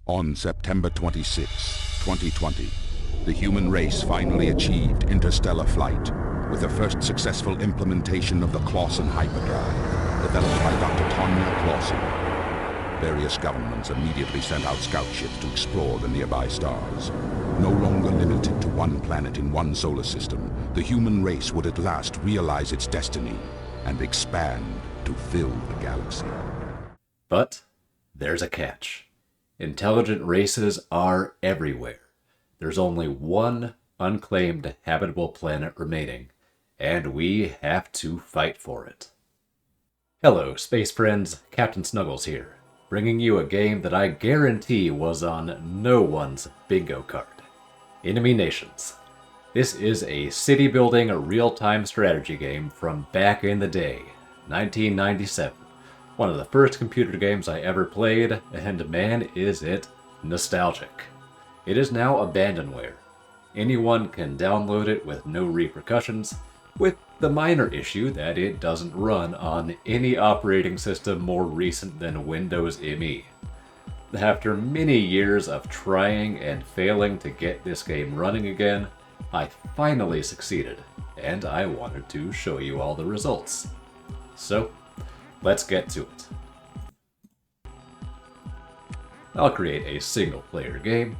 On September 26, 2020, the human race finally achieved interstellar flight with the first successful implementation of the Clawson hyperdrive, developed by Dr. Tanya Clawson. Various governments immediately sent out scout ships to explore the nearby stars. No longer limited to one planet in one solar system, the human race would at last realize its destiny and expand to fill the galaxy. But there's a catch. Intelligent races are everywhere. There's only one unclaimed habitable planet remaining, and we have to fight for it. Hello, space friends, Captain Snuggles here, bringing you a game that I guarantee was on no one's bingo card. Enemy Nations. This is a city-building, real-time strategy game from back in the day, 1997. One of the first computer games I ever played, and man is it nostalgic. It is now abandonware. Anyone can download it with no repercussions, with the minor issue that it doesn't run on any operating system more recent than Windows ME. After many years of trying and failing to get this game running again, I finally succeeded, and I wanted to show you all the results. So, let's get to it. I'll create a single-player game,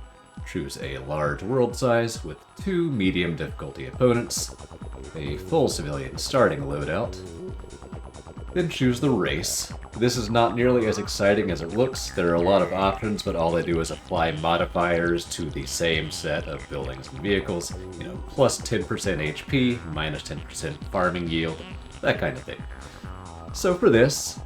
choose a large world size with 2 medium difficulty opponents, a full civilian starting loadout, then choose the race. This is not nearly as exciting as it looks. There are a lot of options, but all I do is apply modifiers to the same set of buildings and vehicles. Plus 10% HP, minus 10% farming yield, that kind of thing. So for this,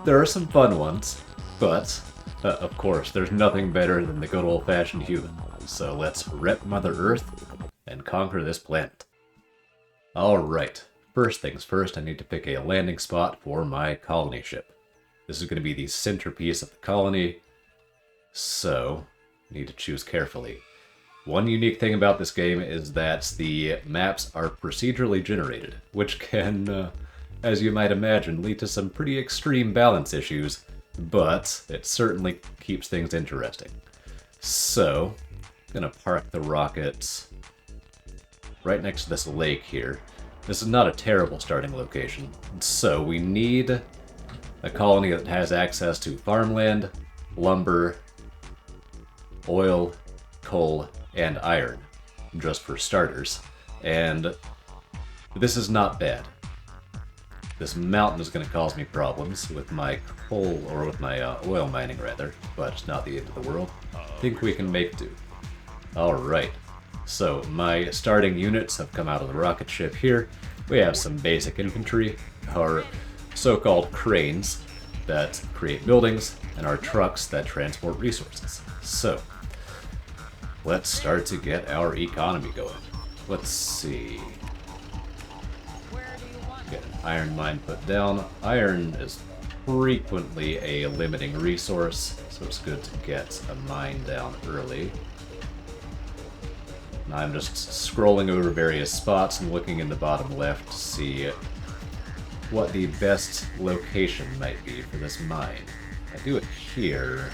there are some fun ones, but of course, there's nothing better than the good old-fashioned human. So let's rep Mother Earth and conquer this planet. Alright, first things first, I need to pick a landing spot for my colony ship. This is going to be the centerpiece of the colony, so I need to choose carefully. One unique thing about this game is that the maps are procedurally generated, which can, as you might imagine, lead to some pretty extreme balance issues, but it certainly keeps things interesting. So, I'm going to park the rockets right next to this lake here. This is not a terrible starting location, so we need a colony that has access to farmland, lumber, oil, coal, and iron, just for starters. And this is not bad. This mountain is going to cause me problems with my coal, or with my oil mining rather, but it's not the end of the world. I think we can make do. Alright, so my starting units have come out of the rocket ship here. We have some basic infantry, our so-called cranes that create buildings, and our trucks that transport resources. So, let's start to get our economy going. Let's see. Get an iron mine put down. Iron is frequently a limiting resource, so it's good to get a mine down early. And I'm just scrolling over various spots and looking in the bottom left to see what the best location might be for this mine. If I do it here,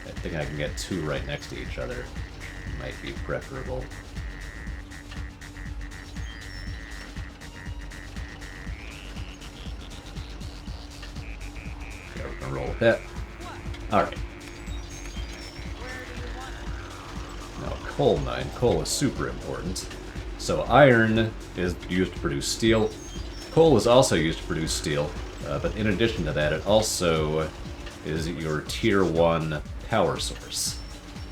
I think I can get 2 right next to each other. Might be preferable. Okay, we're gonna roll with that. Alright. Now, coal mine. Coal is super important. So iron is used to produce steel. Coal is also used to produce steel, but in addition to that, it also is your tier 1 power source.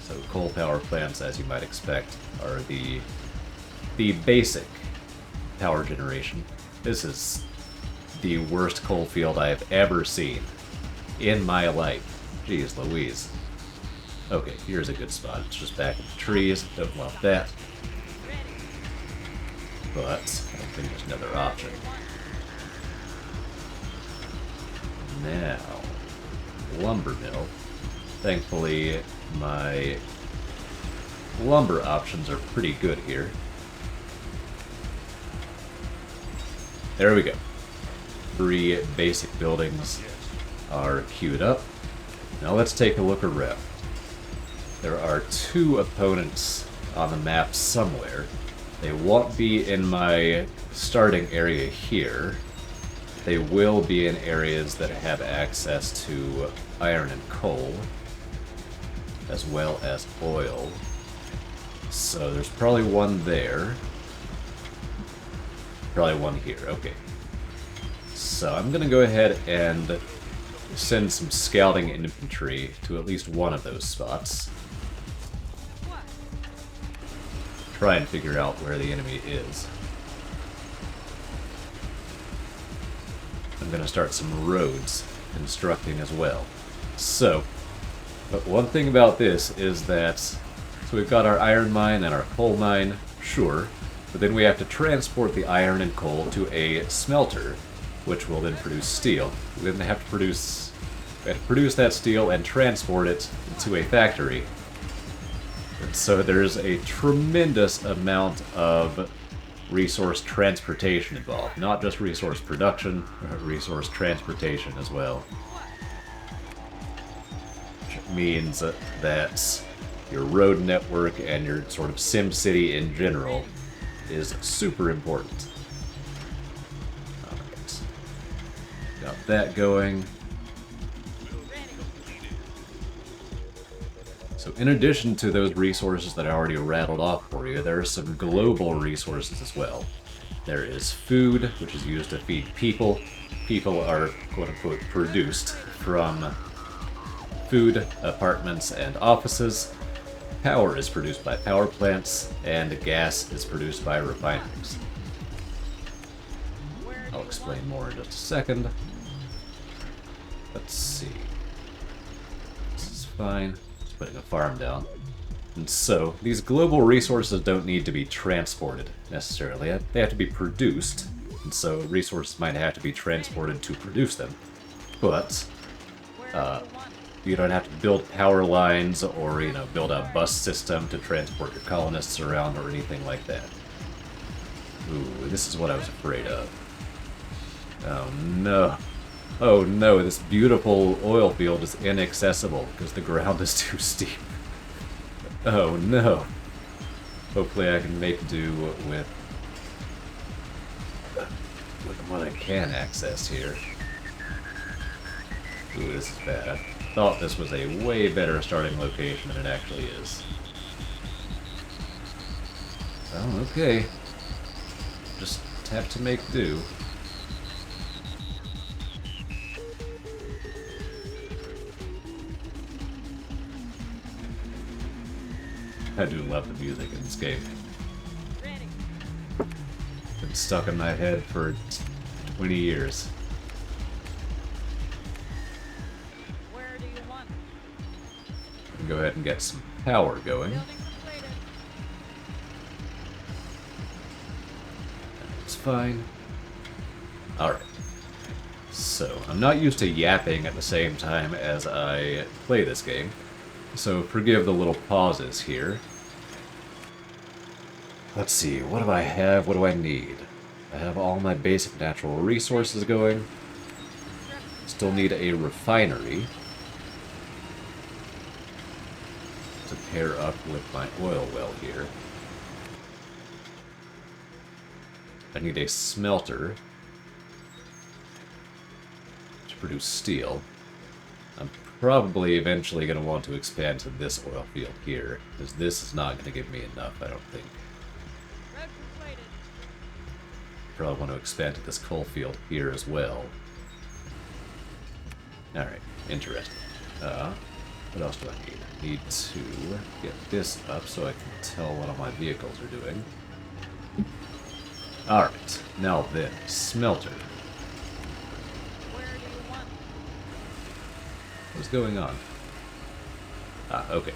So coal power plants, as you might expect, are the basic power generation. This is the worst coal field I have ever seen in my life. Jeez Louise. Okay, here's a good spot. It's just back in the trees. Don't want that. But I don't think there's another option. Now, lumber mill. Thankfully, my lumber options are pretty good here. There we go. 3 basic buildings are queued up. Now let's take a look around. there are two opponents on the map somewhere. They won't be in my starting area here. They will be in areas that have access to iron and coal, as well as oil. So there's probably one there. Probably one here, okay. So I'm gonna go ahead and send some scouting infantry to at least one of those spots. Try and figure out where the enemy is. I'm gonna start some roads constructing as well. So, but one thing about this is that, so we've got our iron mine and our coal mine, sure, but then we have to transport the iron and coal to a smelter, which will then produce steel. We then have to produce that steel and transport it to a factory. And so there's a tremendous amount of resource transportation involved. Not just resource production, but resource transportation as well. Which means that your road network and your sort of sim city in general is super important. Alright. Got that going. So in addition to those resources that I already rattled off for you, there are some global resources as well. There is food, which is used to feed people. People are, quote-unquote, produced from food, apartments, and offices. Power is produced by power plants, and gas is produced by refineries. I'll explain more in just a second. Let's see. This is fine. Just putting a farm down. And so, these global resources don't need to be transported, necessarily. They have to be produced, and so resources might have to be transported to produce them. But, you don't have to build power lines or, build a bus system to transport your colonists around or anything like that. Ooh, this is what I was afraid of. Oh no. Oh no, this beautiful oil field is inaccessible because the ground is too steep. Oh no. Hopefully I can make do with what I can access here. Ooh, this is bad. I thought this was a way better starting location than it actually is. Oh, okay. Just have to make do. I do love the music in this game. Been stuck in my head for 20 years. Go ahead and get some power going. It's fine. Alright. So, I'm not used to yapping at the same time as I play this game, so forgive the little pauses here. Let's see, what do I have? What do I need? I have all my basic natural resources going. Still need a refinery to pair up with my oil well here. I need a smelter to produce steel. I'm probably eventually going to want to expand to this oil field here, because this is not going to give me enough, I don't think. Probably want to expand to this coal field here as well. Alright, interesting. What else do I need? I need to get this up so I can tell what all my vehicles are doing. Alright, now then, smelter. What's going on? Ah, okay.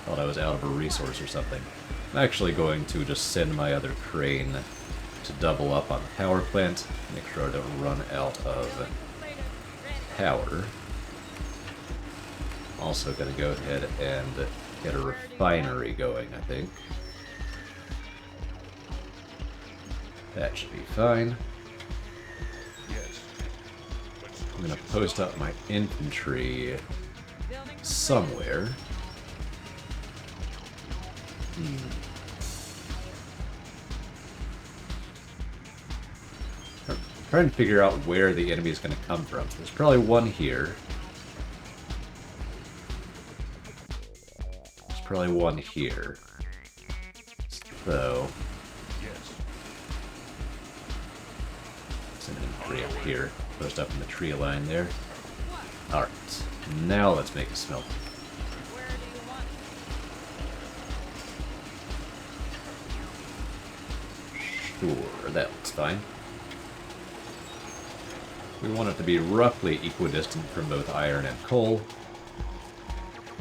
Thought I was out of a resource or something. I'm actually going to just send my other crane to double up on the power plant, make sure I don't run out of power. Also gonna go ahead and get a refinery going, I think. That should be fine. I'm gonna post up my infantry somewhere. I'm trying to figure out where the enemy is going to come from. There's probably one here. There's probably one here. So... send an infantry up here. Post up in the tree line there. Alright. Now let's make a smelter. Sure, that looks fine. We want it to be roughly equidistant from both iron and coal.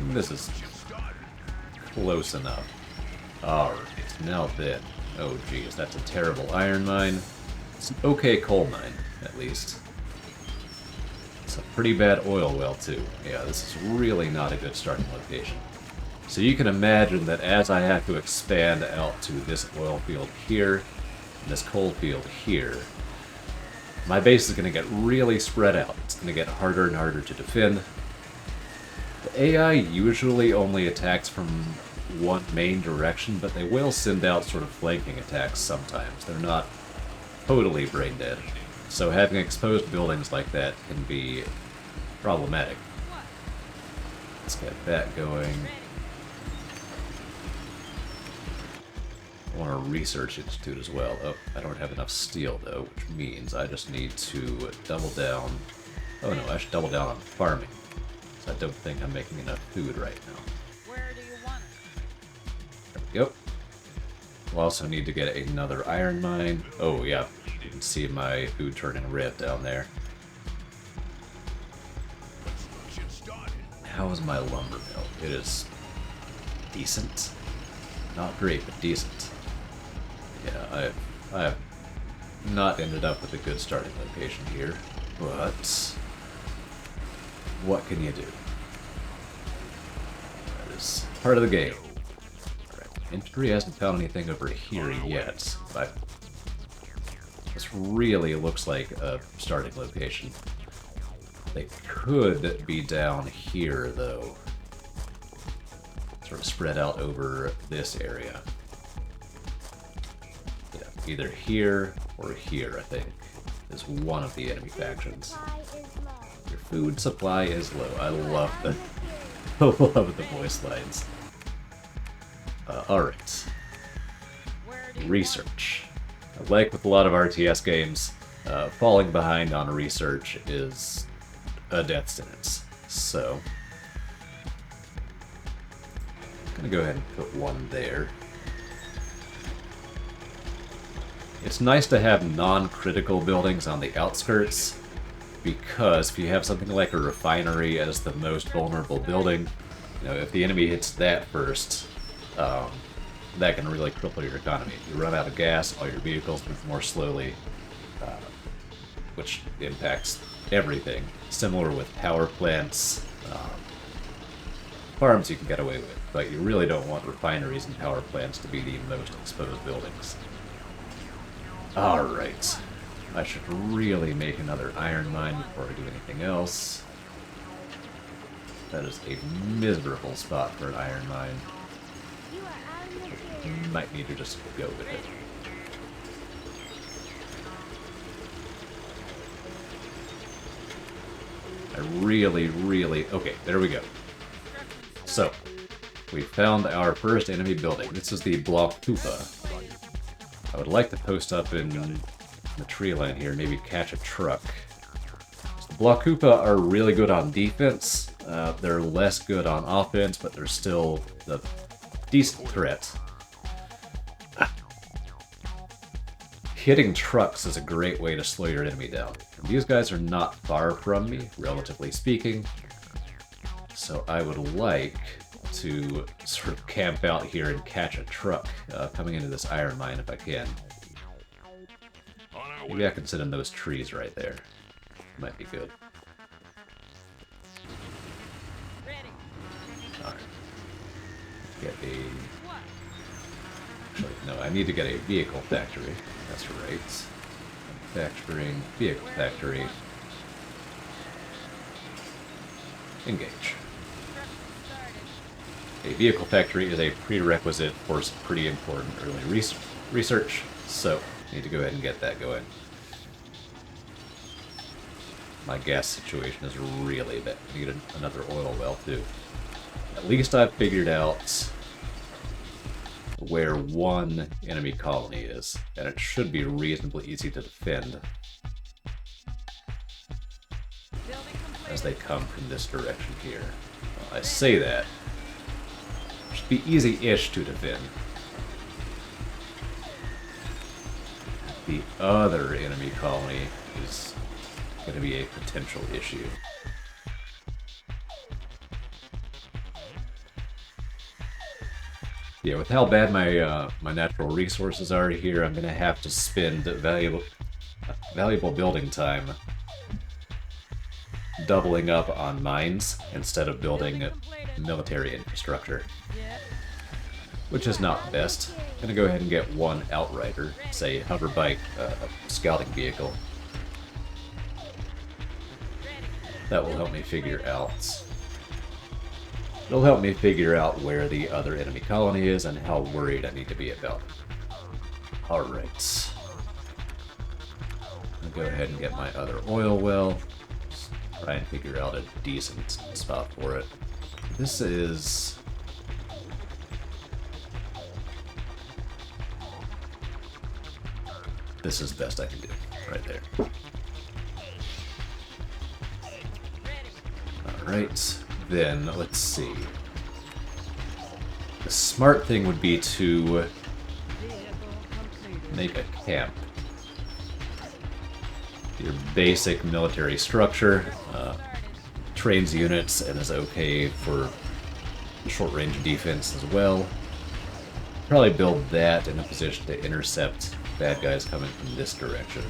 This is close enough. Alright, now then. Oh geez, that's a terrible iron mine. It's an okay coal mine, at least. It's a pretty bad oil well, too. Yeah, this is really not a good starting location. So you can imagine that as I have to expand out to this oil field here, and this coal field here, my base is going to get really spread out. It's going to get harder and harder to defend. The AI usually only attacks from one main direction, but they will send out sort of flanking attacks sometimes. They're not totally brain dead. So having exposed buildings like that can be problematic. Let's get that going. I want a research institute as well. Oh, I don't have enough steel though, which means I just need to double down. Oh no, I should double down on farming. So I don't think I'm making enough food right now. Where do you want it? There we go. We'll also need to get another iron mine. Oh yeah, you can see my food turning red down there. How is my lumber mill? It is decent. Not great, but decent. Yeah, I have not ended up with a good starting location here, but what can you do? That is part of the game. Right. Infantry hasn't found anything over here yet, but this really looks like a starting location. They could be down here, though. Sort of spread out over this area. Yeah, either here or here, I think, is one of the enemy factions. Your food supply is low. I love the, I love the voice lines. Alright. Research. Like with a lot of RTS games, falling behind on research is a death sentence. So, I'm gonna go ahead and put one there. It's nice to have non-critical buildings on the outskirts, because if you have something like a refinery as the most vulnerable building, you know, if the enemy hits that first, that can really cripple your economy. You run out of gas, all your vehicles move more slowly, which impacts everything. Similar with power plants. Farms you can get away with, but you really don't want refineries and power plants to be the most exposed buildings. Alright. I should really make another iron mine before I do anything else. That is a miserable spot for an iron mine. Might need to just go with it. Okay, there we go. So, we found our first enemy building. This is the Block Pupa. I would like to post up in the tree line here, maybe catch a truck. The Block Pupa are really good on defense. They're less good on offense, but they're still a decent threat. Hitting trucks is a great way to slow your enemy down. These guys are not far from me, relatively speaking, so I would like to sort of camp out here and catch a truck coming into this iron mine if I can. Maybe I can sit in those trees right there. Might be good. Alright. Get a... Actually, no, I need to get a vehicle factory. That's right. Manufacturing, vehicle factory. Engage. A vehicle factory is a prerequisite for some pretty important early research, so need to go ahead and get that going. My gas situation is really bad. I need another oil well, too. At least I've figured out where one enemy colony is, and it should be reasonably easy to defend as they come from this direction here. Well, I say that. It should be easy-ish to defend. The other enemy colony is going to be a potential issue. Yeah, with how bad my natural resources are here, I'm going to have to spend valuable building time doubling up on mines instead of building military infrastructure, which is not best. I'm going to go ahead and get one outrider, say hover bike, scouting vehicle. That will help me figure out. It'll help me figure out where the other enemy colony is and how worried I need to be about it. Alright. I'll go ahead and get my other oil well. Just try and figure out a decent spot for it. This is... This is the best I can do, right there. Alright, then let's see. The smart thing would be to make a camp. Your basic military structure, trains units, and is okay for short-range defense as well. Probably build that in a position to intercept bad guys coming from this direction.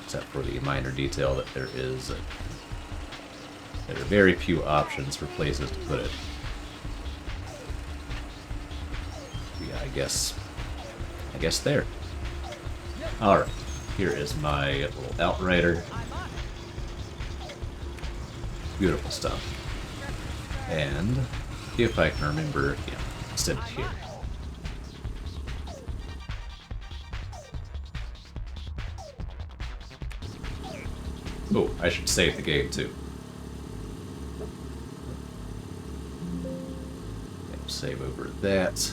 Except for the minor detail that there are very few options for places to put it. Yeah, I guess there. Alright, here is my little outrider. Beautiful stuff. And if I can remember, yeah, send it here. Oh, I should save the game too. Okay, save over that.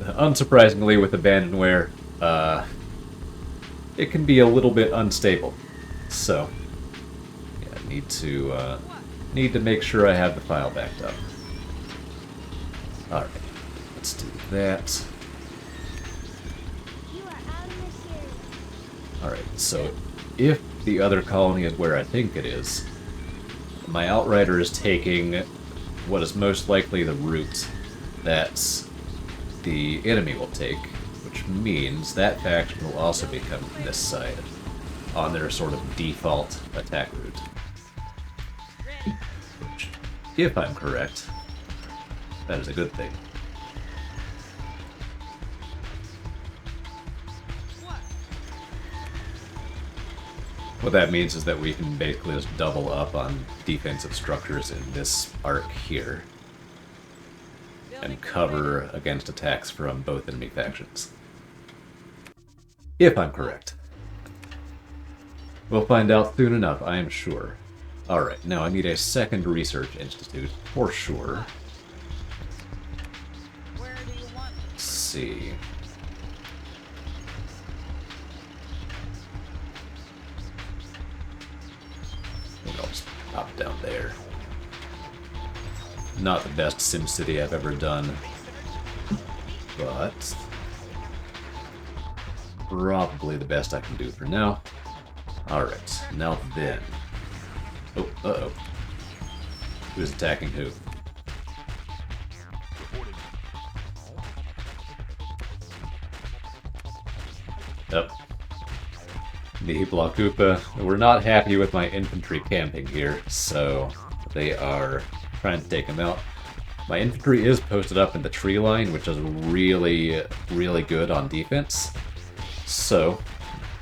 Unsurprisingly, with abandonware, it can be a little bit unstable. So, yeah, need to make sure I have the file backed up. All right, let's do that. Alright, so if the other colony is where I think it is, my outrider is taking what is most likely the route that the enemy will take, which means that faction will also be coming from this side on their sort of default attack route. Which, if I'm correct, that is a good thing. What that means is that we can basically just double up on defensive structures in this arc here and cover against attacks from both enemy factions. If I'm correct. We'll find out soon enough, I am sure. Alright, now I need a second research institute, for sure. Let's see. I'll just pop down there. Not the best SimCity I've ever done, but probably the best I can do for now. Alright, now then. Oh, uh-oh. Who's attacking who? Yep. The Blockupa were not happy with my infantry camping here, so they are trying to take him out. My infantry is posted up in the tree line, which is really, really good on defense. So,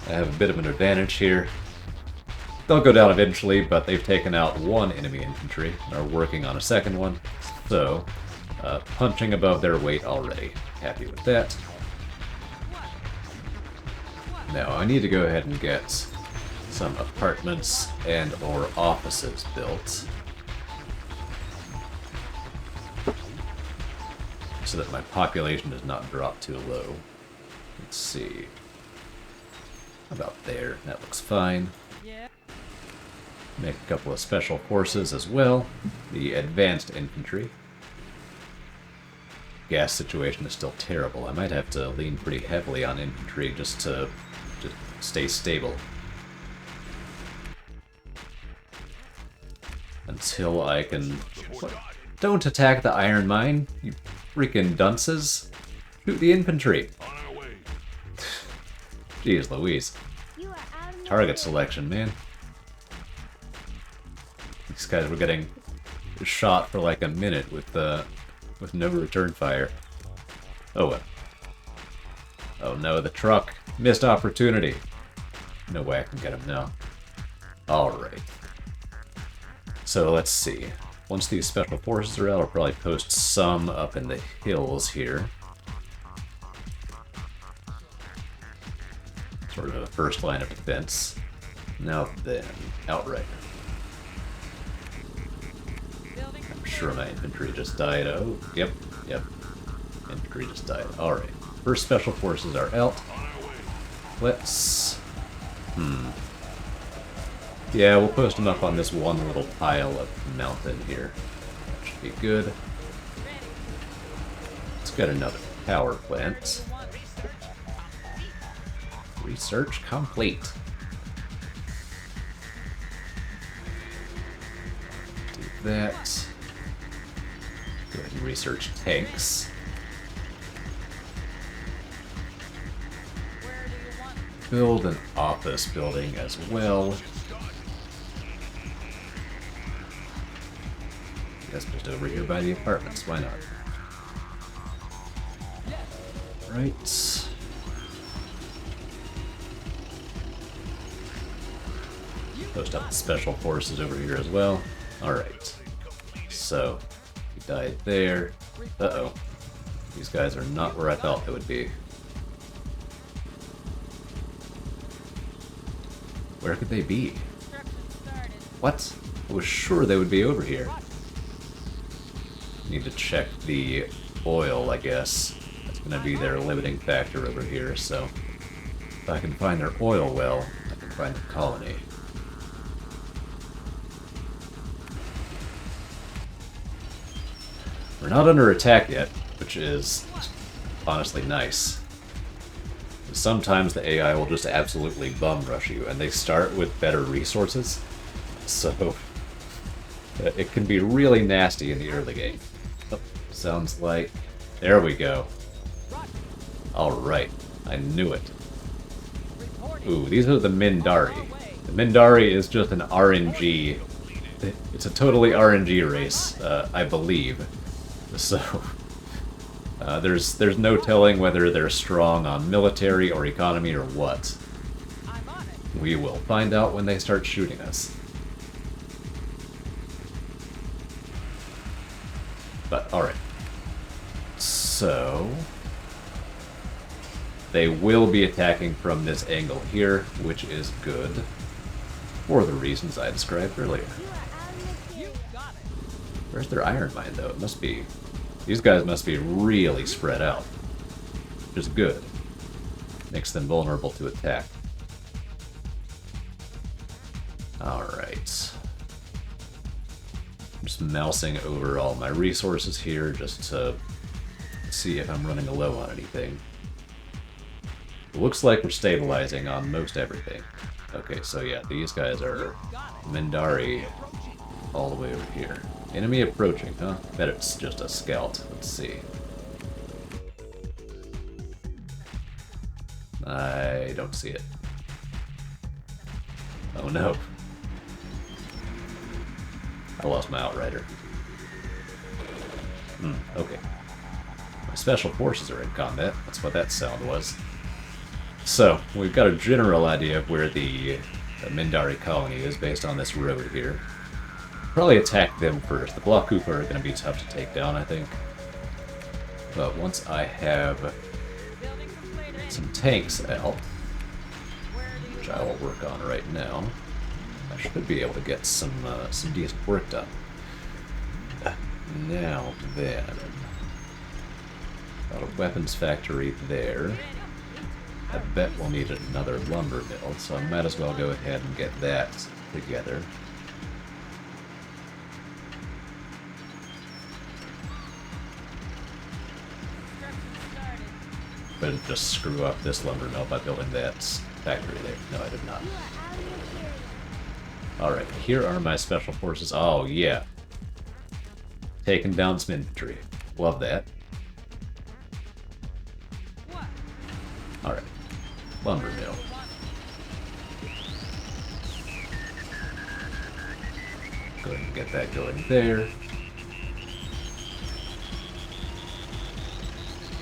I have a bit of an advantage here. They'll go down eventually, but they've taken out one enemy infantry and are working on a second one, so punching above their weight already. Happy with that. Now I need to go ahead and get some apartments and or offices built so that my population does not drop too low. Let's see. About there. That looks fine. Yeah. Make a couple of special forces as well. The advanced infantry. Gas situation is still terrible. I might have to lean pretty heavily on infantry just to stay stable. Until I can... What? Don't attack the iron mine, you freaking dunces. Shoot the infantry. Jeez Louise. Target selection, man. These guys were getting shot for like a minute with no return fire. Oh well. Oh no, the truck. Missed opportunity. No way I can get him now. Alright. So let's see. Once these special forces are out, I'll probably post some up in the hills here. Sort of a first line of defense. Now then, outright. I'm sure my infantry just died. Oh, yep. Infantry just died. Alright. First special forces are out. Let's... Yeah, we'll post them up on this one little pile of mountain here. That should be good. Let's get another power plant. Research complete. Do that. Go ahead and research tanks. Build an office building as well. Guess just over here by the apartments, why not? Right. Post up the special forces over here as well. Alright. So, he died there. Uh-oh. These guys are not where I thought they would be. Where could they be? What? I was sure they would be over here. Need to check the oil, I guess. That's gonna be their limiting factor over here, so if I can find their oil well, I can find the colony. We're not under attack yet, which is honestly nice. Sometimes the AI will just absolutely bum rush you, and they start with better resources, so it can be really nasty in the early game. Oh, sounds like... There we go. Alright, I knew it. Ooh, these are the Mindari. The Mindari is just an RNG. It's a totally RNG race, I believe. So... there's no telling whether they're strong on military or economy or what. We will find out when they start shooting us. But, alright. So... they will be attacking from this angle here, which is good. For the reasons I described earlier. Where's their iron mine, though? It must be... These guys must be really spread out. Which is good. Makes them vulnerable to attack. Alright. I'm just mousing over all my resources here just to see if I'm running low on anything. It looks like we're stabilizing on most everything. Okay, so yeah, these guys are Mindari all the way over here. Enemy approaching, huh? Bet it's just a scout. Let's see. I don't see it. Oh no. I lost my outrider. Okay. My special forces are in combat. That's what that sound was. So, we've got a general idea of where the Mindari colony is based on this road here. Probably attack them first. The Block Cooper are going to be tough to take down, I think. But once I have Building completed. some tanks out, which I will work on right now, I should be able to get some decent work done. Now then, got a weapons factory there. I bet we'll need another lumber mill, so I might as well go ahead and get that together. Construction started. But just screw up this lumber mill by building that factory there. No, I did not. Alright, here are my special forces. Oh, yeah. Taking down some infantry. Love that. What? Alright. Lumber mill. Go ahead and get that going there.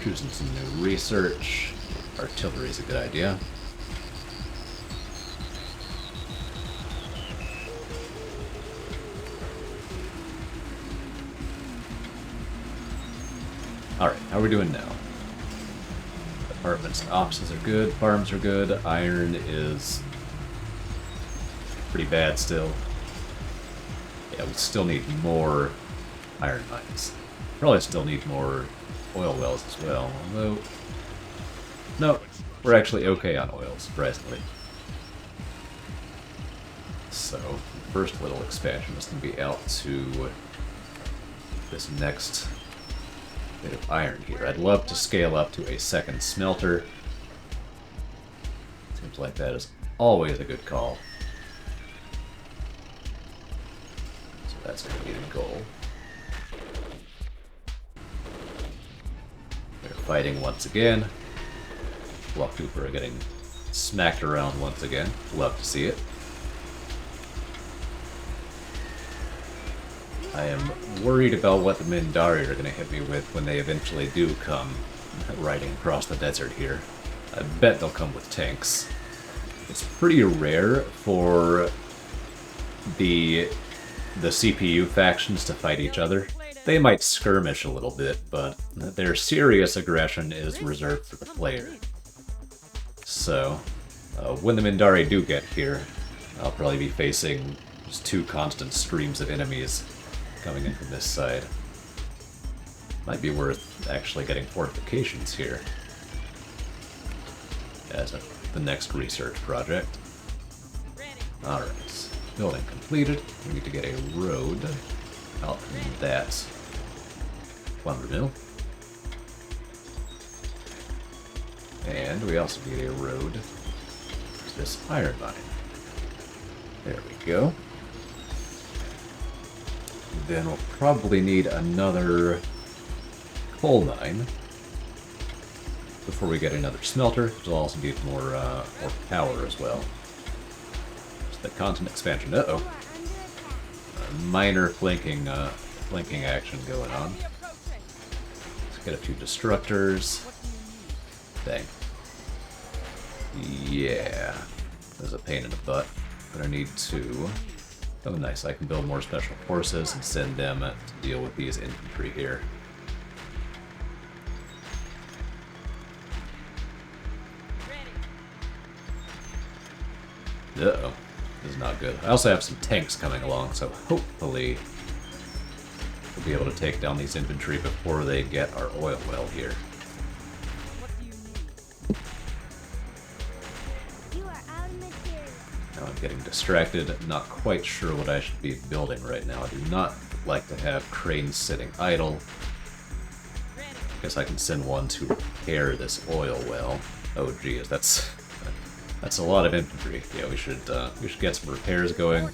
Choosing some new research. Artillery's a good idea. Alright, how are we doing now? Apartments and offices are good, farms are good, iron is pretty bad still. Yeah, we still need more iron mines. Probably still need more oil wells as well, although... No, we're actually okay on oil, surprisingly. So, the first little expansion is going to be out to this next bit of iron here. I'd love to scale up to a second smelter. Seems like that is always a good call. So that's going to be the goal. They're fighting once again. Block Cooper are getting smacked around once again. Love to see it. I am worried about what the Mindari are going to hit me with when they eventually do come riding across the desert here. I bet they'll come with tanks. It's pretty rare for the CPU factions to fight each other. They might skirmish a little bit, but their serious aggression is reserved for the player. So, when the Mindari do get here, I'll probably be facing just two constant streams of enemies coming in from this side. Might be worth actually getting fortifications here as the next research project. Alright, building completed. We need to get a road out from that lumber mill. And we also need a road to this iron mine. There we go. Then we'll probably need another coal mine before we get another smelter. We'll also need more power as well. Just the continent expansion. Uh-oh. Minor flanking action going on. Let's get a few destructors. Dang. Yeah. There's a pain in the butt. But I need to... Oh, nice. I can build more special forces and send them to deal with these infantry here. Uh-oh. This is not good. I also have some tanks coming along, so hopefully we'll be able to take down these infantry before they get our oil well here. Now I'm getting distracted, not quite sure what I should be building right now. I do not like to have cranes sitting idle. Guess I can send one to repair this oil well. Oh geez, that's a lot of infantry. Yeah, we should get some repairs going.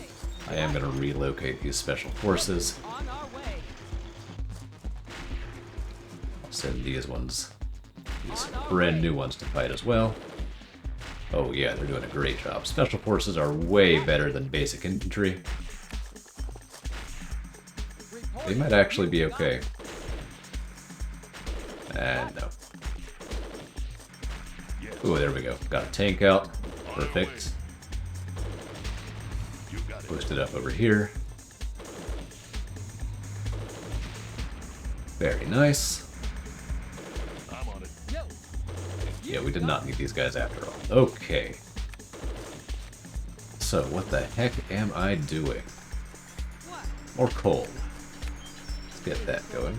I am going to relocate these special forces. I'll send these brand new ones to fight as well. Oh yeah, they're doing a great job. Special forces are way better than basic infantry. They might actually be okay. And no. Oh, there we go. Got a tank out. Perfect. Boost it up over here. Very nice. Yeah, we did not need these guys after all. Okay. So, what the heck am I doing? More coal. Let's get that going.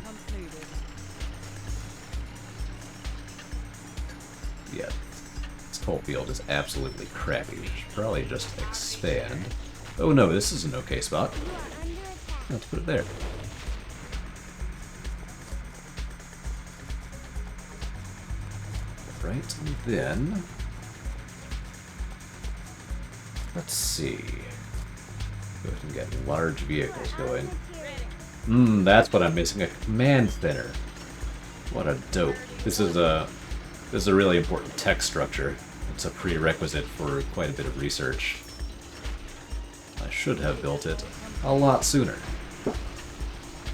Yeah, this coal field is absolutely crappy. We should probably just expand. Oh no, this is an okay spot. Let's put it there. Right, and then... let's see. Go ahead and get large vehicles going. That's what I'm missing, a command thinner. What a dope. This is a really important tech structure. It's a prerequisite for quite a bit of research. I should have built it a lot sooner.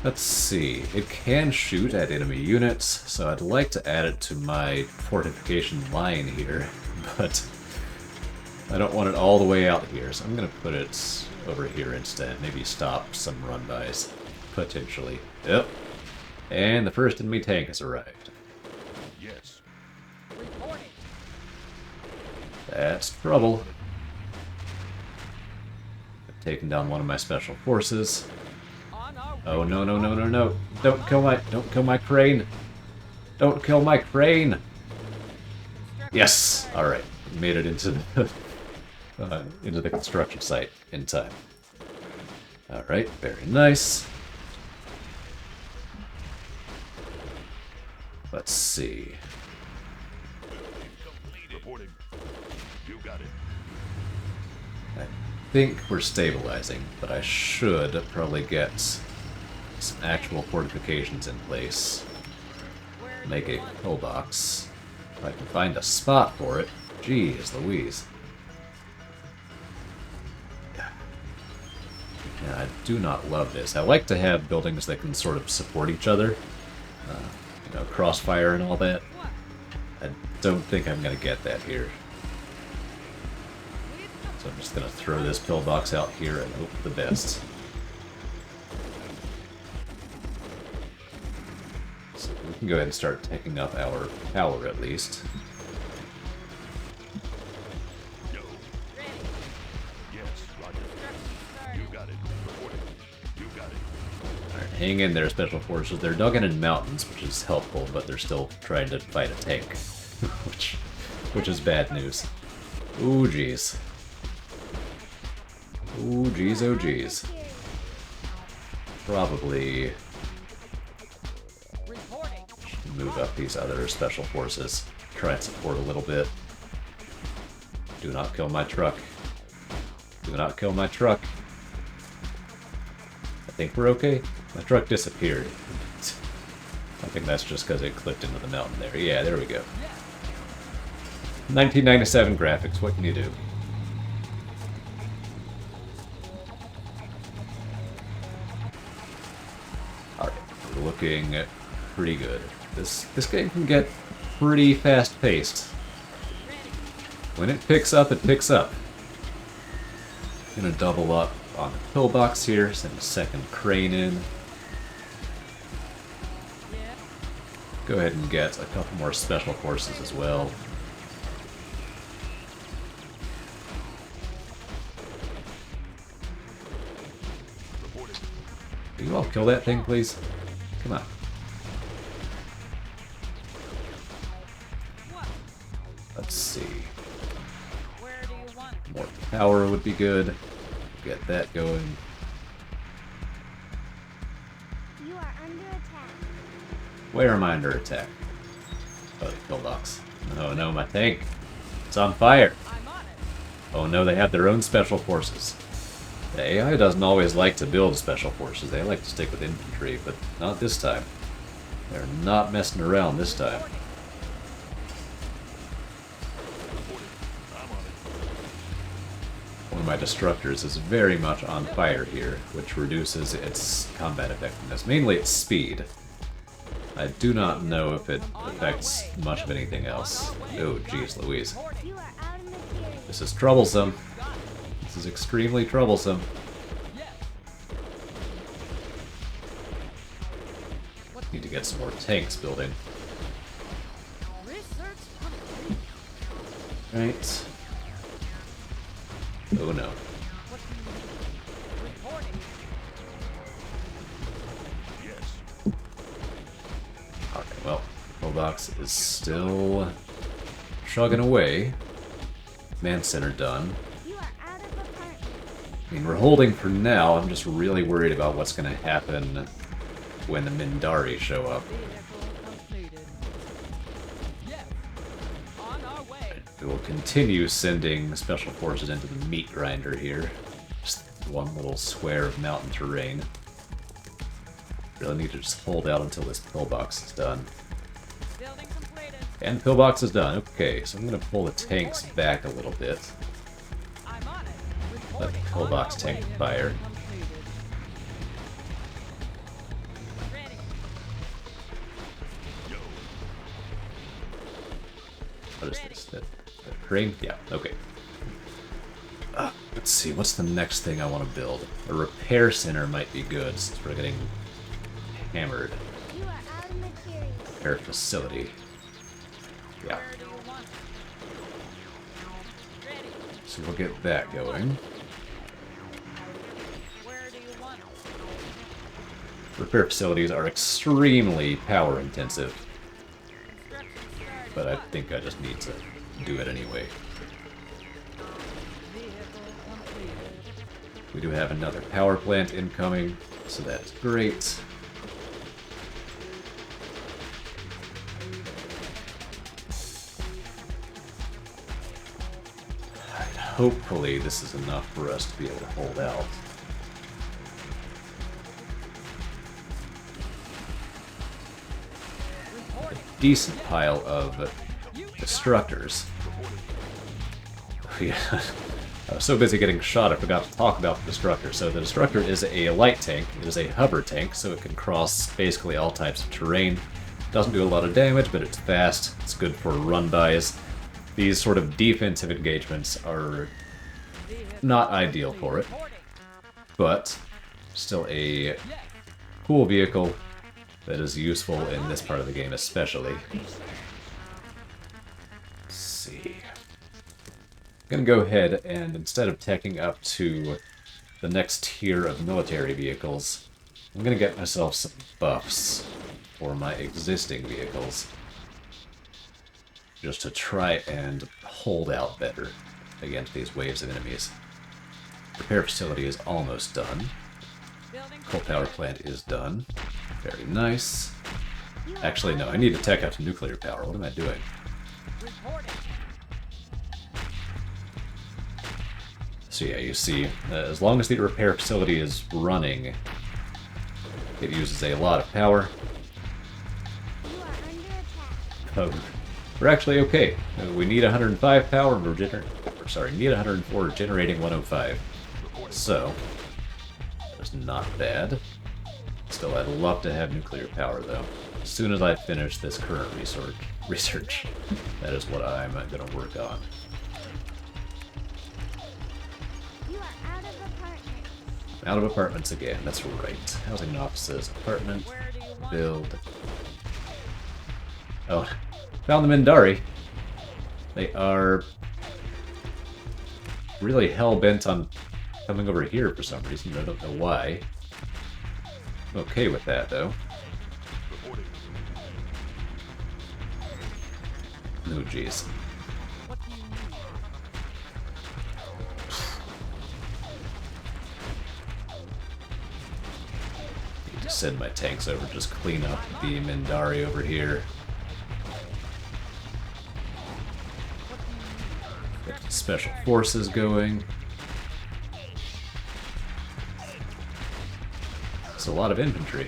Let's see. It can shoot at enemy units, so I'd like to add it to my fortification line here, but I don't want it all the way out here, so I'm going to put it over here instead. Maybe stop some run-bys, potentially. Yep. And the first enemy tank has arrived. Yes. That's trouble. I've taken down one of my special forces. Oh no no no no no! Don't kill my crane! Don't kill my crane! Yes. All right, made it into the construction site in time. All right, very nice. Let's see. Reporting. You got it. I think we're stabilizing, but I should probably get some actual fortifications in place. Make a pillbox. If I can find a spot for it. Jeez Louise. Yeah, I do not love this. I like to have buildings that can sort of support each other. You know, crossfire and all that. I don't think I'm going to get that here. So I'm just going to throw this pillbox out here and hope for the best. So we can go ahead and start taking up our power at least. Yo. Yes, Roger. You got it. Reporting. You got it. Alright, hang in there, Special Forces. They're dug in mountains, which is helpful, but they're still trying to fight a tank. which is bad news. Ooh, jeez. Ooh, jeez, oh, jeez. Probably move up these other special forces. Try and support a little bit. Do not kill my truck. Do not kill my truck. I think we're okay. My truck disappeared. I think that's just because it clipped into the mountain there. Yeah, there we go. 1997 graphics, what can you do? Alright, we're looking pretty good. This game can get pretty fast-paced. When it picks up, it picks up. Gonna double up on the pillbox here, send a second crane in. Go ahead and get a couple more special forces as well. Can you all kill that thing, please? Come on. Let's see. Where do you want it? More power would be good. Get that going. You are under attack. Where am I under attack? Oh, the pillbox. Oh no, my tank. It's on fire. I'm on it. Oh no, they have their own special forces. The AI doesn't always like to build special forces. They like to stick with infantry, but not this time. They're not messing around this time. One of my destructors is very much on fire here, which reduces its combat effectiveness. Mainly its speed. I do not know if it affects much of anything else. Oh, jeez Louise. You are out of materials. This is troublesome. This is extremely troublesome. Need to get some more tanks building. Research complete. Right. Oh no. What do you need? Reporting. Yes. Okay, well, Pillbox is still chugging away. Man Center done. You are out of apartment. I mean, we're holding for now. I'm just really worried about what's going to happen when the Mindari show up. Vehicle completed. Yes. On our way. We will continue sending special forces into the meat grinder here. Just one little square of mountain terrain. Really need to just hold out until this pillbox is done. Building completed. And the pillbox is done. Okay, so I'm going to pull the tanks back a little bit. I'm on it. Let the Reporting. pillbox On our tank way. fire. Completed. Ready. What is this? That crane? Yeah, okay. Let's see, what's the next thing I want to build? A repair center might be good since we're getting hammered. You are out of materials. Repair facility. Yeah, Where do you want it? Ready. so we'll get that going. Where do you want it? Repair facilities are extremely power intensive, Construction started. but I think I just need to do it anyway. Vehicle completed. We do have another power plant incoming, so that's great. Alright, hopefully this is enough for us to be able to hold out. A decent pile of destructors. Yeah. I was so busy getting shot, I forgot to talk about the Destructor. So the Destructor is a light tank. It is a hover tank, so it can cross basically all types of terrain. Doesn't do a lot of damage, but it's fast. It's good for run-bys. These sort of defensive engagements are not ideal for it, but still a cool vehicle that is useful in this part of the game especially. Let's see. I'm gonna go ahead and instead of teching up to the next tier of military vehicles, I'm gonna get myself some buffs for my existing vehicles, just to try and hold out better against these waves of enemies. Repair facility is almost done. Building Coal power plant is done. Very nice. Actually, no, I need to tech up to nuclear power. What am I doing? reporting. So yeah, you see, as long as the repair facility is running, it uses a lot of power. You are under attack. We're actually okay. We need 105 power, and we're need 104, generating 105. So, that's not bad. Still, I'd love to have nuclear power, though. As soon as I finish this current research, that is what I'm going to work on. You are out of apartment. Out of apartments again, that's right. Housing and offices, apartment, Where do you want build. Oh, found the Mindari. They are really hell-bent on coming over here for some reason. I don't know why. I'm okay with that, though. Oh, jeez. What do you need? Need to send my tanks over, just clean up the Mindari over here. Get the special forces going. It's a lot of infantry.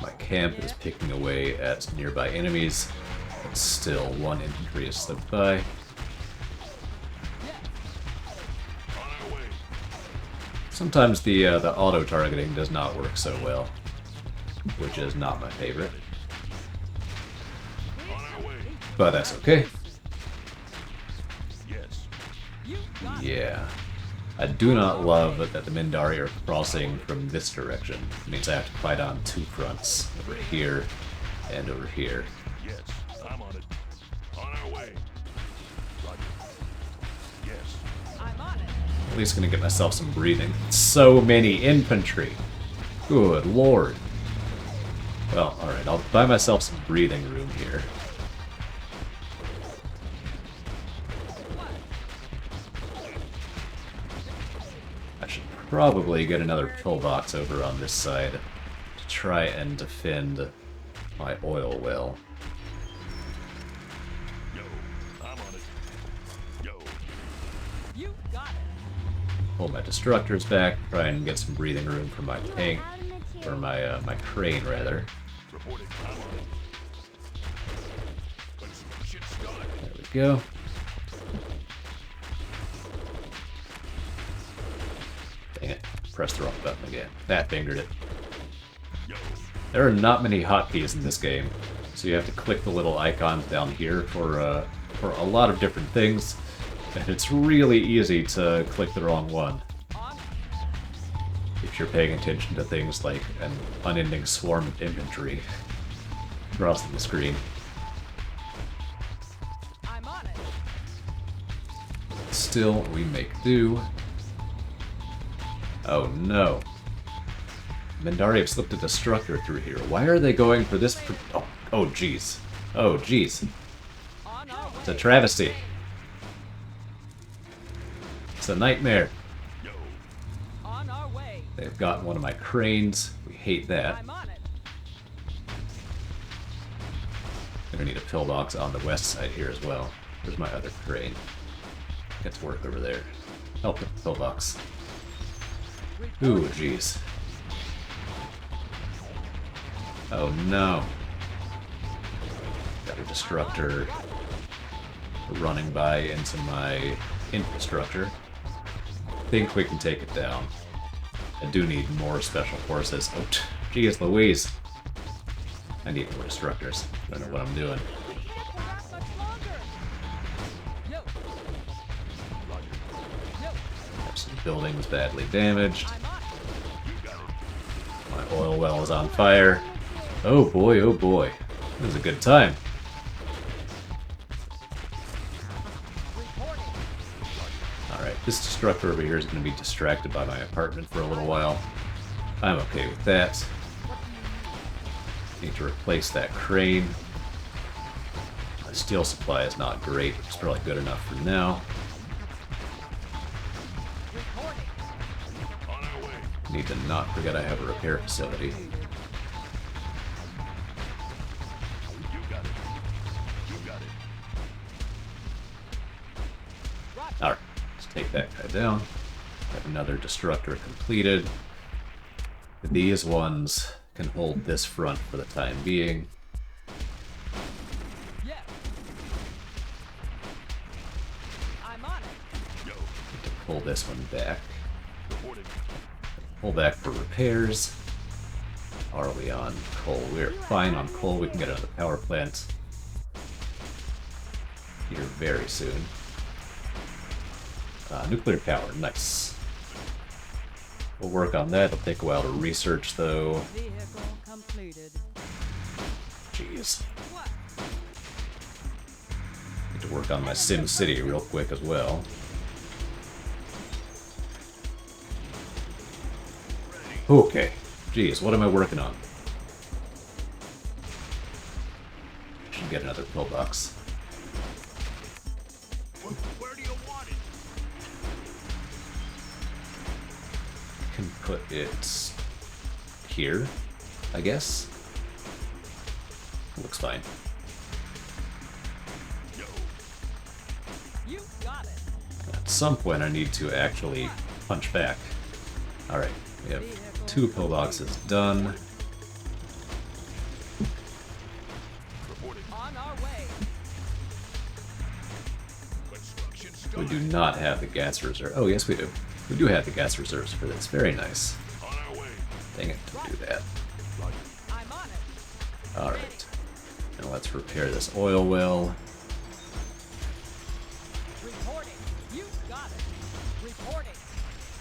My camp is picking away at nearby enemies, but still one infantry has slipped by. Sometimes the auto-targeting does not work so well, which is not my favorite. On our way. But that's okay. Yes. You got it. Yeah. I do not love that the Mindari are crossing from this direction. It means I have to fight on two fronts, over here and over here. Yes. I'm on it. On our way. Roger. Yes. I'm on it. At least gonna get myself some breathing. So many infantry. Good lord. Well, alright, I'll buy myself some breathing room here. I should probably get another pillbox over on this side to try and defend my oil well. Yo. I'm on it. Yo. You got it. Pull my destructors back, try and get some breathing room for my You are tank, out of material. or my crane rather. Reporting. I'm on it. Construction started. There we go. Dang it, pressed the wrong button again. That fingered it. Yo. There are not many hotkeys in this game, so you have to click the little icons down here for a lot of different things, and it's really easy to click the wrong one On. if you're paying attention to things like an unending swarm of infantry crossing the screen. I'm on it. Still, we make do. Oh no. Mindari have slipped a destructor through here. Why are they going for this? Oh jeez. Oh jeez. On our It's a way. travesty. It's a nightmare. Yo. On our way. They've gotten one of my cranes. We hate that. I'm on it. Gonna need a pillbox on the west side here as well. Where's my other crane? Gets work over there. Help with the pillbox. Ooh, jeez. Oh no. Got a destructor running by into my infrastructure. Think we can take it down. I do need more special forces. Oh, geez Louise. I need more destructors. I don't know what I'm doing. We can't last much longer. Yo. Yo. Have some buildings badly damaged. I'm on it. My oil well is on fire. Oh boy, oh boy. This is a good time. Reporting. Alright, this destructor over here is going to be distracted by my apartment for a little while. I'm okay with that. Need to replace that crane. My steel supply is not great, but it's probably good enough for now. Reporting. On our way. Need to not forget I have a repair facility. You got it. You got it. Alright, let's take that guy down. Have another destructor completed. These ones can hold this front for the time being. Yes. I'm on it. Yo. Need to pull this one back. Reporting. Pull back for repairs. Are we on coal? We're fine on coal. We can get another power plant here very soon. Nuclear power, nice. We'll work on that. It'll take a while to research, though. Vehicle completed. Jeez. What? Need to work on my Sim City real quick as well. Okay. Jeez, what am I working on? Should get another pillbox. Where do you want it? Can put it here, I guess. Looks fine. Yo. You got it. At some point, I need to actually punch back. All right, we have 2 pillboxes done. Reporting. On our way. Construction We started. do not have the gas reserve. Oh, yes, we do. We do have the gas reserves for this. Very nice. On our way. Dang it, don't do that. Roger. I'm on it. Alright. Now let's repair this oil well. Reporting. You got it. Reporting.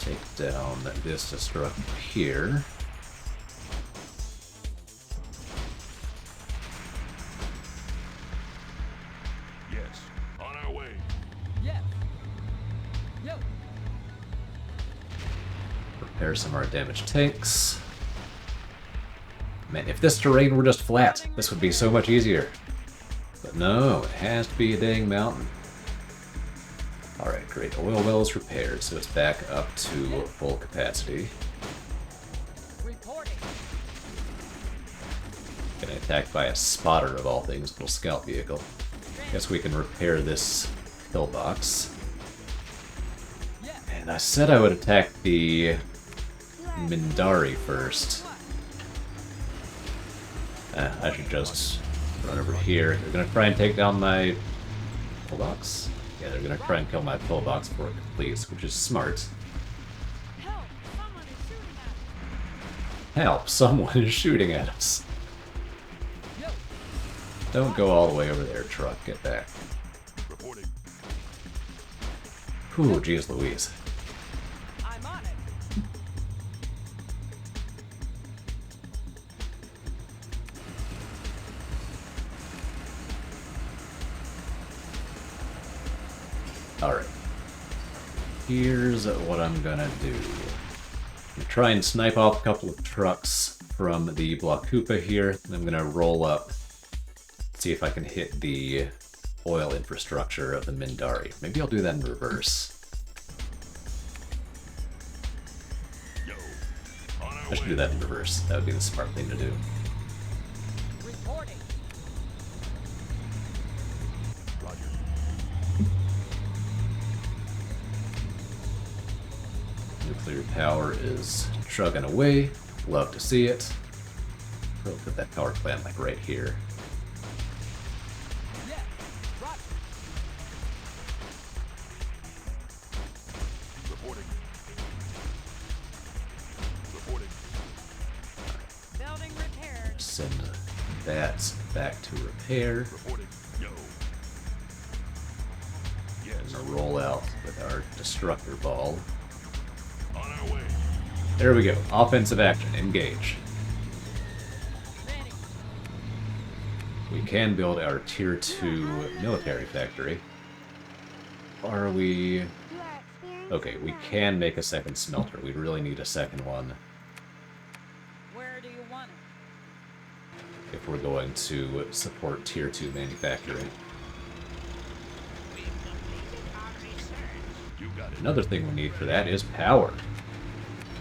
Take down this destructor here. Yes. On our way. Yes. Yo. Repair some of our damaged tanks. Man, if this terrain were just flat, this would be so much easier. But no, it has to be a dang mountain. Alright, great. Oil well is repaired, so it's back up to full capacity. Reporting. Getting attacked by a spotter of all things, little scout vehicle. Guess we can repair this pillbox. Yes. And I said I would attack the Mindari first. I should just run over here. They're gonna try and take down my pillbox? Yeah, they're gonna try and kill my pillbox before it completes, which is smart. Help! Someone is shooting at Help! Someone is shooting at us. us. Yo. Don't go all the way over there, truck. Get back. Reporting. Whew, geez Louise. I'm on it. Alright. Here's what I'm gonna do. I'm gonna try and snipe off a couple of trucks from the Blockupa here, and I'm gonna roll up, see if I can hit the oil infrastructure of the Mindari. Maybe I'll do that in reverse. Yo. On our I should way. do that in reverse. That would be the smart thing to do. Reporting. Roger. Nuclear power is chugging away. Love to see it. We'll put that power plant like right here. Yes. Roger. Reporting. Reporting. Building repaired. Send that back to repair. Reporting. Yo. And Yes. gonna roll out with our destructor ball. On our way. There we go. Offensive action. Engage. Ready. We can build our tier 2 military factory. Are we... You are experienced Okay, we enough. can make a second smelter. We really need a second one Where do you want it? if we're going to support tier 2 manufacturing. You got it. Another thing we need for that is power.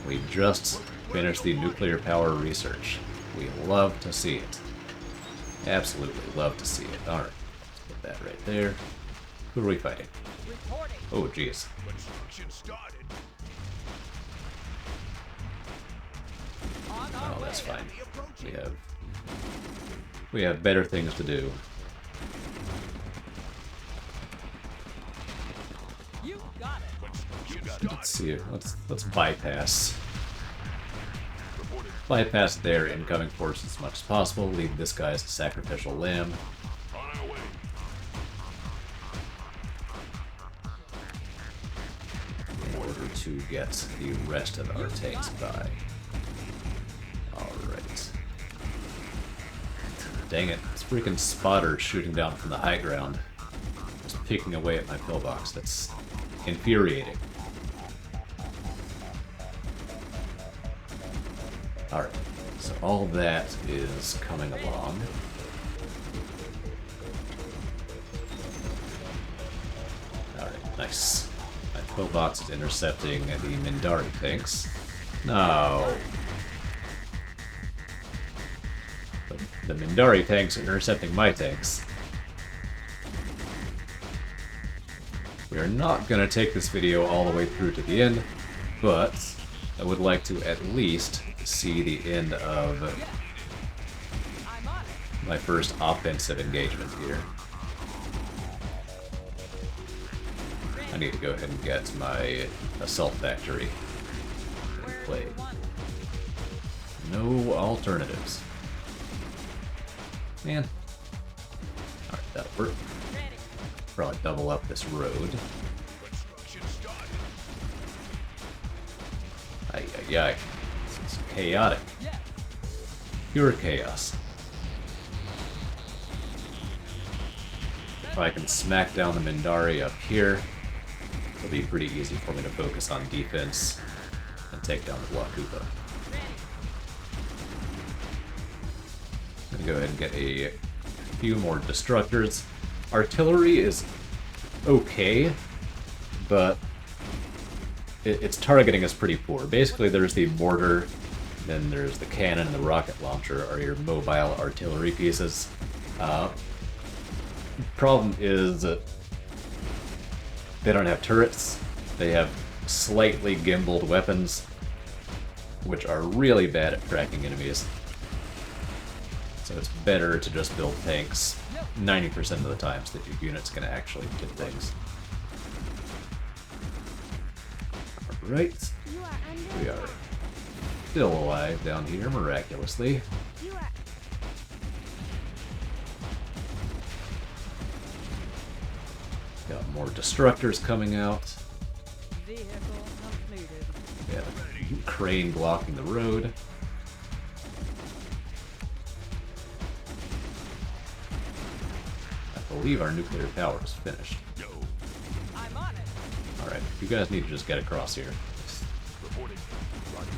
We just finished the nuclear power research. We love to see it. Absolutely love to see it. Alright, let's put that right there. Who are we fighting? Reporting. Oh, jeez. Construction started. On our Oh, that's way. fine. We have better things to do. You got it. Construction Let's started. see. Let's bypass. Reporting. Bypass their incoming force as much as possible. Leave this guy as a sacrificial lamb. On our way. In order to get the rest of our tanks by. Alright. Dang it, this freaking spotter shooting down from the high ground. Just picking away at my pillbox. That's infuriating. Alright, so all that is coming along. Alright, nice. My pillbox is intercepting the Mindari tanks. No. The Mindari tanks are intercepting my tanks. We are not going to take this video all the way through to the end, but I would like to at least see the end of I'm on it. my first offensive engagement here. I need to go ahead and get my assault factory in play. No alternatives. Man. Alright, that'll work. Probably double up this road. Construction started. Ay, ay, ay. It's chaotic. Pure chaos. If I can smack down the Mindari up here, it'll be pretty easy for me to focus on defense and take down the Wakuba. I'm gonna go ahead and get a few more destructors. Artillery is okay, but its targeting is pretty poor. Basically, there's the mortar, then there's the cannon and the rocket launcher are your mobile artillery pieces. Problem is that they don't have turrets. They have slightly gimbaled weapons, which are really bad at tracking enemies. So it's better to just build tanks 90% of the time so that your unit's going to actually hit things. Alright. You are under We are still alive down here, miraculously. You are Got more destructors coming out. Vehicle completed. Yeah, crane blocking the road. I believe our nuclear power is finished. Yo, I'm on it. Alright, you guys need to just get across here. reporting. Roger.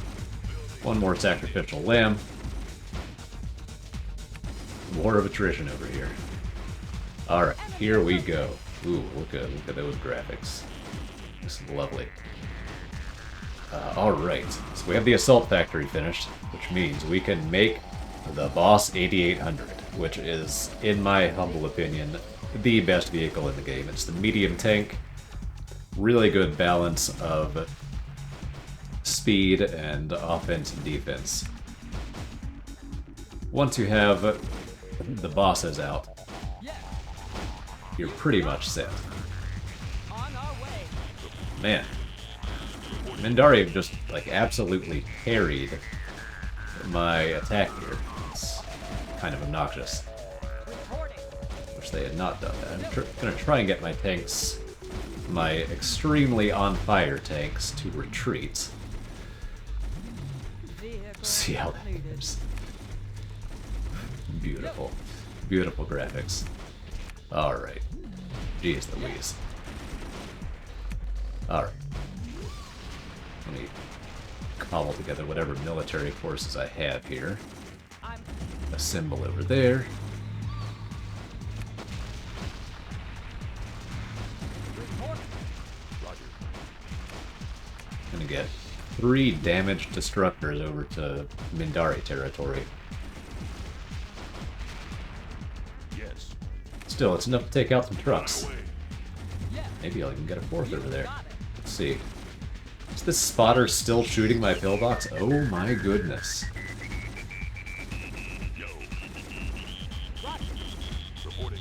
One more sacrificial lamb. War of attrition over here. Alright, here we go. Ooh, look at those graphics. This is lovely. Alright, so we have the assault factory finished, which means we can make the Boss 8800, which is, in my humble opinion, the best vehicle in the game. It's the medium tank. Really good balance of speed and offense and defense. Once you have the bosses out, you're pretty much set. On our way. Man, Mindari have just like absolutely carried my attack here. It's kind of obnoxious. Reporting. Which they had not done that. I'm gonna try and get my tanks, my extremely on fire tanks, to retreat. Vehicle See how that completed. is. Beautiful. Beautiful graphics. Alright. Jeez Louise. Alright. Let me cobble together whatever military forces I have here. I'm Assemble over there. reporting. Roger. Gonna get 3 damaged destructors over to Mindari territory. Yes. Still, it's enough to take out some trucks. On our way. Maybe I'll even get a 4th over there. Let's see. Is this spotter still shooting my pillbox? Oh my goodness. Yo. Reporting.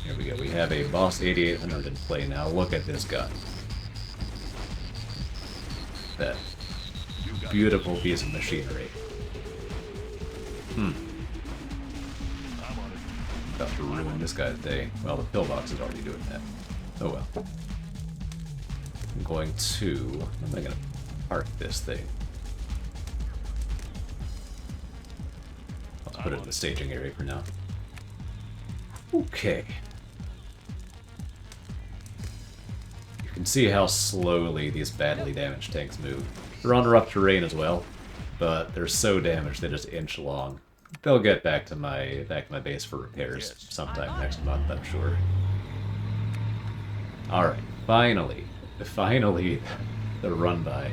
Here we go. We have a Boss 8800 in play now. Look at this gun. That You got beautiful piece of machinery. I'm on it. About to ruin this guy's day. Well, the pillbox is already doing that. Oh well. I'm going to... Where am I going to park this thing? Let's put it in the staging area for now. Okay. You can see how slowly these badly damaged tanks move. They're on rough terrain as well, but they're so damaged they just inch along. They'll get back to my base for repairs sometime next month, I'm sure. Alright, finally the run by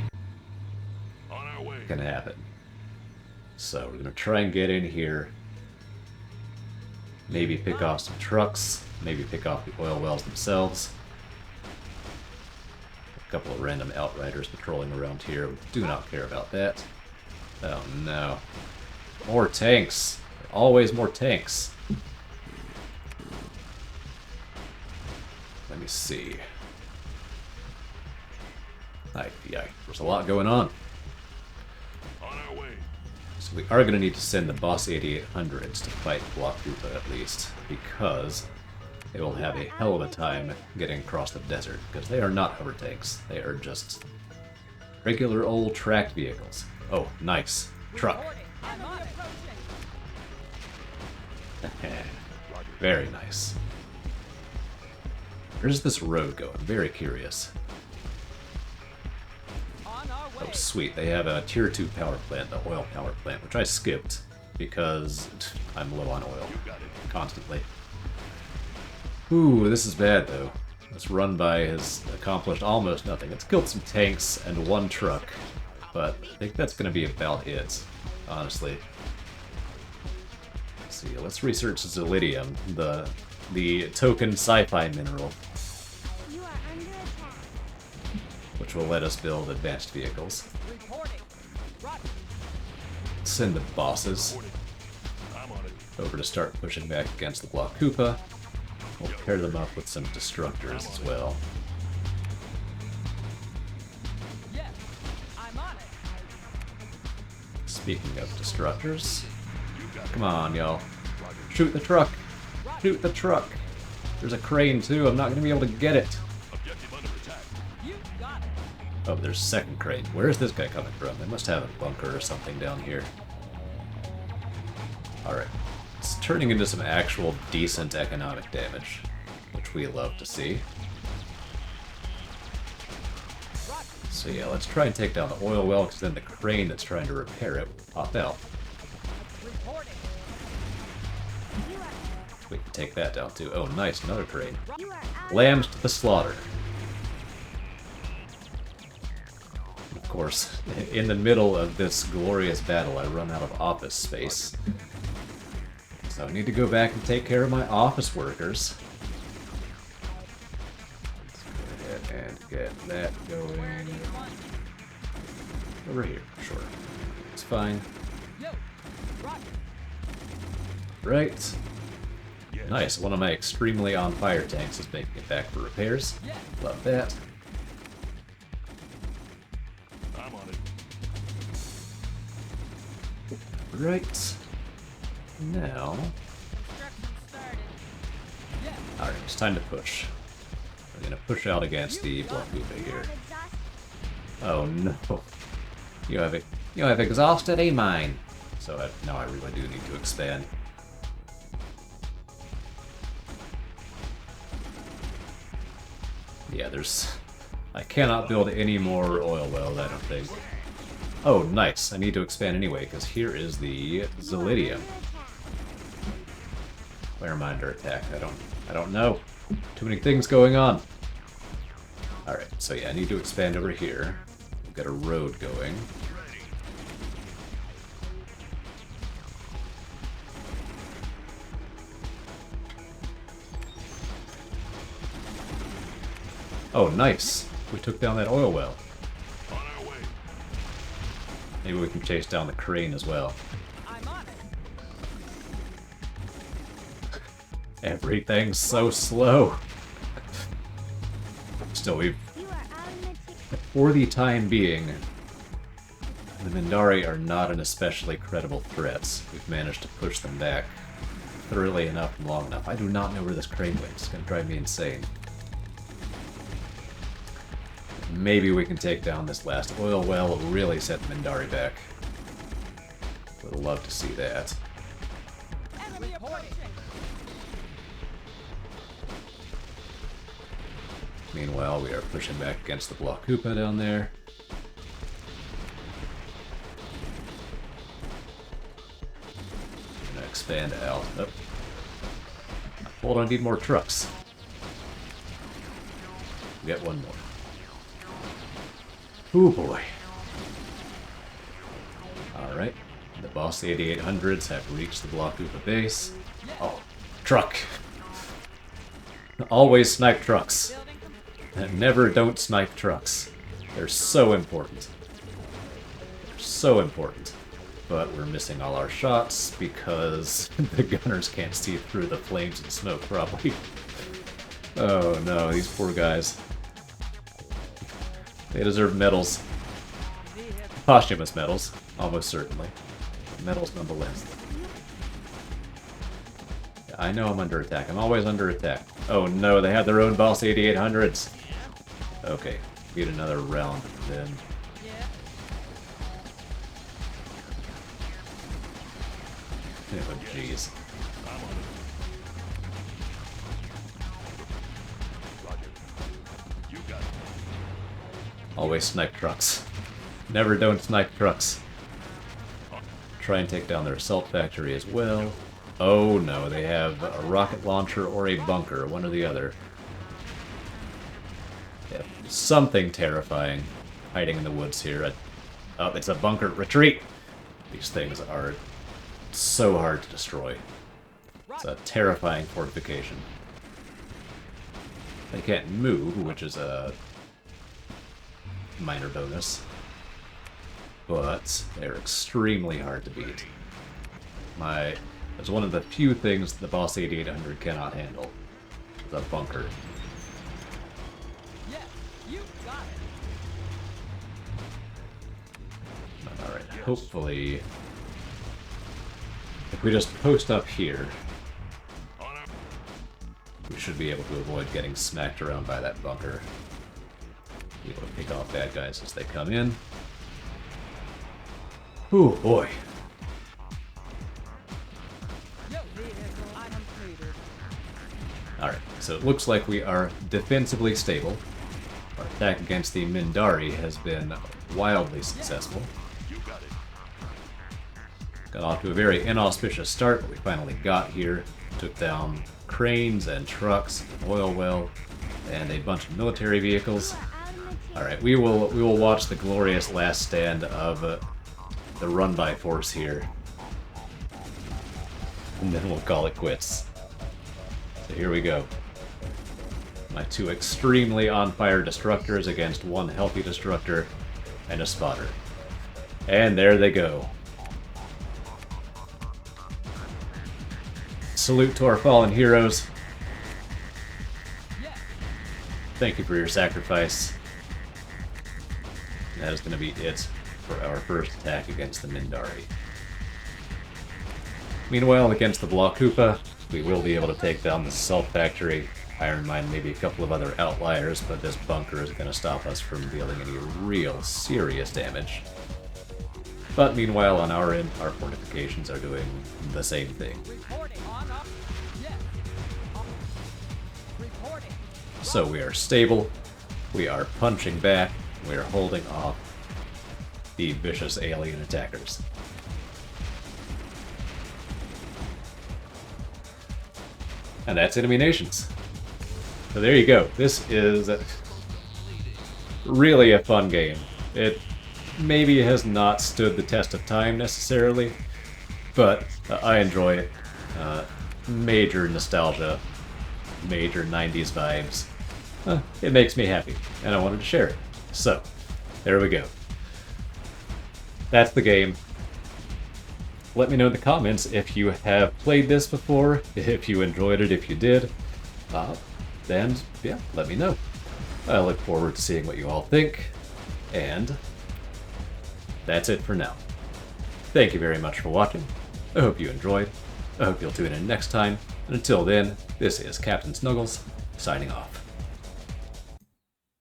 On our way. can happen. So we're gonna try and get in here. Maybe pick off some trucks, maybe pick off the oil wells themselves. A couple of random outriders patrolling around here. We do not care about that. Oh no. More tanks. Always more tanks. Let me see. Yeah, there's a lot going on. On our way. So we are going to need to send the boss 8800s to fight Block Koopa at least, because they will have a hell of a time getting across the desert, because they are not hover tanks. They are just regular old tracked vehicles. Oh, nice. Truck. Enemy approaching. Very nice. Where's this road going? Very curious. On our way. Oh, sweet. They have a tier 2 power plant, the oil power plant, which I skipped because I'm low on oil constantly. Ooh, this is bad, though. This run by has accomplished almost nothing. It's killed some tanks and one truck, but I think that's going to be about it, honestly. Let's see, let's research Zillidium, the token sci-fi mineral, You are under attack. which will let us build advanced vehicles. Reporting. Roger. Send the bosses I'm on it. over to start pushing back against the Block Koopa. We'll pair them up with some destructors as well. Yes. I'm on it. Speaking of destructors, come on, y'all. Shoot the truck! Shoot the truck! There's a crane, too. I'm not going to be able to get it. Objective under attack. You got it. Oh, there's a second crane. Where is this guy coming from? They must have a bunker or something down here. Alright. It's turning into some actual decent economic damage, which we love to see. So yeah, let's try and take down the oil well, because then the crane that's trying to repair it will pop out. Reporting. We can take that down too. Oh, nice, another crane. You are out. Lambs to the slaughter. Of course, in the middle of this glorious battle, I run out of office space. So I need to go back and take care of my office workers. Let's go ahead and get that going. Over here, sure. It's fine. Yo. Roger. Right. Nice, one of my extremely on fire tanks is making it back for repairs. Yeah. Love that. I'm on it. Right. Now, Construction started. Yeah. alright, it's time to push. We're gonna push out against the Block Koopa here. Exhaust. Oh no. You have exhausted a mine. So now I really do need to expand. Yeah, I cannot build any more oil wells, I don't think. Oh, nice. I need to expand anyway, because here is the Zillidium. Where am I under attack? I don't know. Too many things going on. Alright, so yeah, I need to expand over here. We've got a road going. Oh, nice. We took down that oil well. On our way. Maybe we can chase down the crane as well. I'm on it. Everything's so slow. Still, You are out of material. for the time being, the Mindari are not an especially credible threat. We've managed to push them back thoroughly enough and long enough. I do not know where this crane went. It's going to drive me insane. Maybe we can take down this last oil well and really set the Mindari back. Would love to see that. Enemy approaching. Meanwhile, we are pushing back against the Block Koopa down there. Gonna expand out. Oh. Hold on, I need more trucks. We got one more. Oh boy. Alright. The boss 8800s have reached the Block Koopa base. Oh, truck. Always snipe trucks. Building complete. And never don't snipe trucks. They're so important. They're so important. But we're missing all our shots because the gunners can't see through the flames and smoke, probably. Oh no, these poor guys. They deserve medals. Posthumous medals, almost certainly. Medals nonetheless. Yeah, I know I'm under attack. I'm always under attack. Oh no, they have their own boss 8800s. Okay, get another round then. Oh jeez. You got it. Always snipe trucks. Never don't snipe trucks. Try and take down their assault factory as well. Oh no, they have a rocket launcher or a bunker, one or the other. Yeah, something terrifying hiding in the woods here. Oh, it's a bunker. Retreat! These things are so hard to destroy. It's a terrifying fortification. They can't move, which is a minor bonus. But they're extremely hard to beat. It's one of the few things the boss 8800 cannot handle. The bunker. Yeah, you got it. Alright, hopefully... if we just post up here, we should be able to avoid getting smacked around by that bunker. Be able to pick off bad guys as they come in. Ooh, boy. Yo, vehicle item cleared. Alright, so it looks like we are defensively stable. Our attack against the Mindari has been wildly successful. You got it. Got off to a very inauspicious start, but we finally got here. Took down cranes and trucks, an oil well, and a bunch of military vehicles. Alright, we will watch the glorious last stand of the run-by force here. And then we'll call it quits. So here we go. My two extremely on-fire destructors against one healthy destructor and a spotter. And there they go. Salute to our fallen heroes. Thank you for your sacrifice. That is going to be it for our first attack against the Mindari. Meanwhile, against the Block Koopa, we will be able to take down the Salt Factory, Iron Mine, maybe a couple of other outliers, but this bunker is going to stop us from dealing any real serious damage. But meanwhile, on our end, our fortifications are doing the same thing. Reporting on up. Yeah. Reporting. So we are stable, we are punching back, we are holding off the vicious alien attackers. And that's Enemy Nations. So there you go. This is really a fun game. It maybe has not stood the test of time necessarily, but I enjoy it. Major nostalgia, major 90s vibes. It makes me happy, and I wanted to share it. So, there we go. That's the game. Let me know in the comments if you have played this before, if you enjoyed it, if you did. Then, yeah, let me know. I look forward to seeing what you all think, and that's it for now. Thank you very much for watching. I hope you enjoyed. I hope you'll tune in next time. And until then, this is Captain Snuggles, signing off.